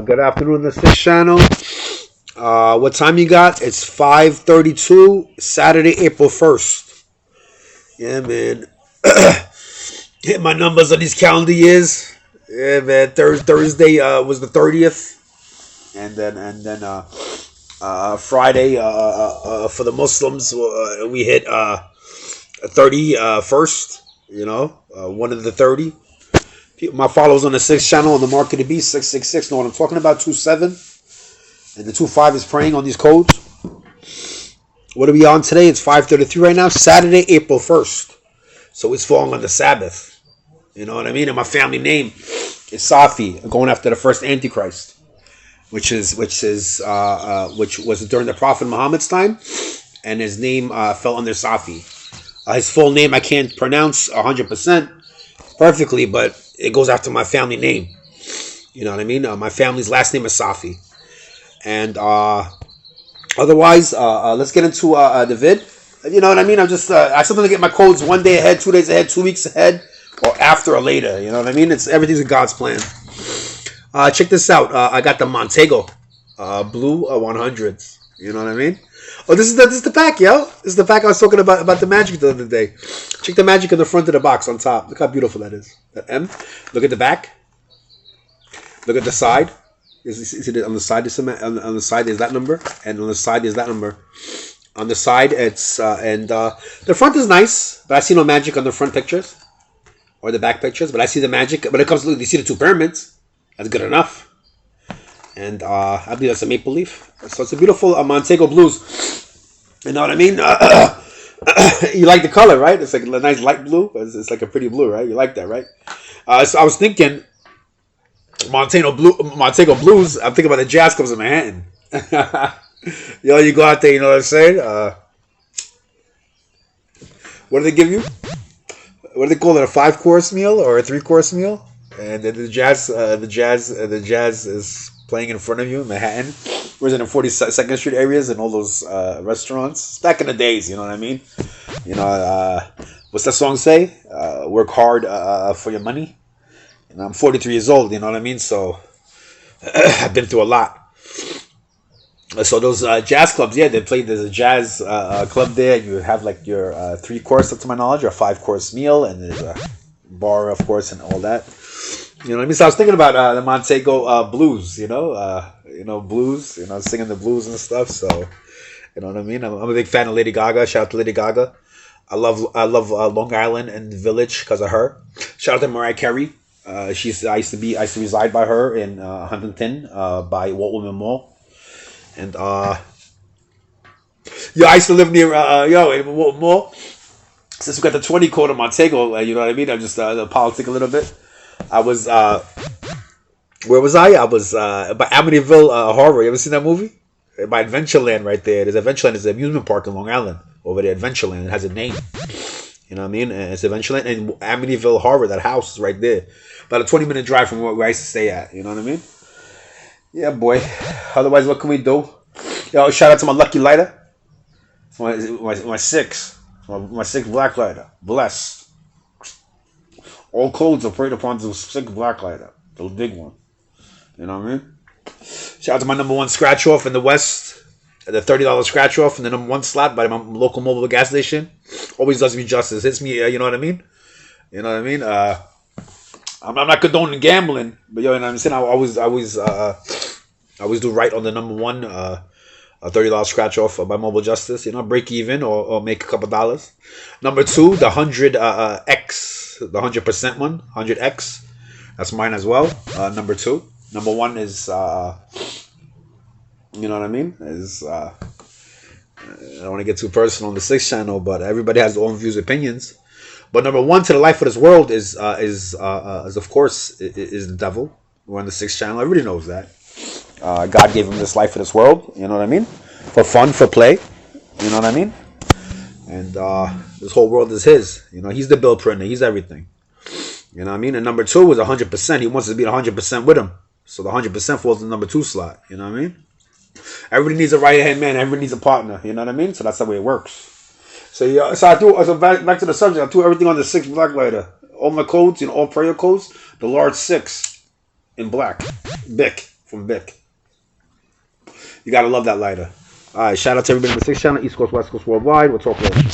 Good afternoon, the Six Channel. What time you got? It's 5:32, Saturday, April 1st. Yeah, man. Hit my numbers on these calendar years. Yeah, man. Thursday was the 30th, and then Friday for the Muslims we hit 31st. One of the 30. My followers on the Sixth Channel on the Market to Be 666 know what I'm talking about. 27 and the 25 is praying on these codes. What are we on today? It's 5:33 right now. Saturday, April 1st. So it's falling on the Sabbath. You know what I mean? And my family name is Safi, going after the first Antichrist, which was during the Prophet Muhammad's time, and his name fell under Safi. His full name I can't pronounce 100% perfectly, but it goes after my family name. You know what I mean? My family's last name is Safi. And otherwise, let's get into the vid. You know what I mean? I sometimes get my codes 1 day ahead, 2 days ahead, 2 weeks ahead, or after or later. You know what I mean? Everything's in God's plan. Check this out. I got the Montego blue 100s. You know what I mean? Oh, this is the pack, yo. This is the pack I was talking about the magic the other day. Check the magic in the front of the box on top. Look how beautiful that is. That M. Look at the back. Look at the side. Is it on the side? On the side is that number, and on the side is that number. On the side, it's the front is nice, but I see no magic on the front pictures or the back pictures. But I see the magic. When it comes to you see the two pyramids. That's good enough. And I believe that's a maple leaf. So it's a beautiful Montego blues. You know what I mean? You like the color, right? It's like a nice light blue. It's like a pretty blue, right? You like that, right? So I was thinking Montego blues. I'm thinking about the jazz clubs in Manhattan. Yo, you go out there. You know what I'm saying? What do they give you? What do they call it? A 5-course meal or a 3-course meal? And the jazz is playing in front of you in Manhattan. Where's it in 42nd Street areas and all those restaurants? It's back in the days, you know what I mean? What's that song say? Work hard for your money. And I'm 43 years old, you know what I mean? So I've been through a lot. So those jazz clubs, yeah, there's a jazz club there. You have like your 3-course, up to my knowledge, or a 5-course meal, and there's a bar, of course, and all that. You know what I mean? So I was thinking about the Montego blues, blues, singing the blues and stuff. So, you know what I mean? I'm a big fan of Lady Gaga. Shout out to Lady Gaga. I love Long Island and Village because of her. Shout out to Mariah Carey. I used to reside by her in Huntington by Walt Whitman Mall. And I used to live near in Walt Mall. Since we got the 20 code of Montego, you know what I mean? I'm just politic a little bit. I was where was I? I was by Amityville Horror. You ever seen that movie? By Adventureland right there. There's Adventureland. There's an amusement park in Long Island over there. Adventureland. It has a name. You know what I mean? And it's Adventureland and Amityville Horror. That house is right there. About a 20-minute drive from where I used to stay at. You know what I mean? Yeah, boy. Otherwise, what can we do? Yo, shout out to my lucky lighter. My 6. My 6 black lighter. Blessed. All codes are preyed upon the 6 black lighter. The big one. You know what I mean? Shout out to my number 1 scratch off in the West. The $30 scratch off in the number 1 slot by my local mobile gas station. Always does me justice. Hits me, you know what I mean? You know what I mean? I'm not condoning gambling, but you know what I'm saying? I always do right on the number 1 a $30 scratch off by Mobile Justice, break even or make a couple dollars. Number 2, the 100X, the 100% one, 100X. That's mine as well. Number 2. Number 1 is, you know what I mean? I don't want to get too personal on the Sixth Channel, but everybody has their own views, opinions. But number 1 to the life of this world is of course is the devil. We're on the Sixth Channel. Everybody knows that. God gave him this life of this world, you know what I mean? For fun, for play, you know what I mean? And this whole world is his. He's the bill printer. He's everything. You know what I mean? And number 2 is 100%. He wants to be 100% with him. So the 100% falls in the number 2 slot. You know what I mean? Everybody needs a right-hand man. Everybody needs a partner. You know what I mean? So that's the way it works. So yeah, so back to the subject. I threw everything on the 6 black lighter. All my codes, all prayer codes. The large 6 in black. Bic. from Vic. You gotta love that lighter. All right, shout out to everybody on the 6 channel, East Coast, West Coast, worldwide. We'll talk later.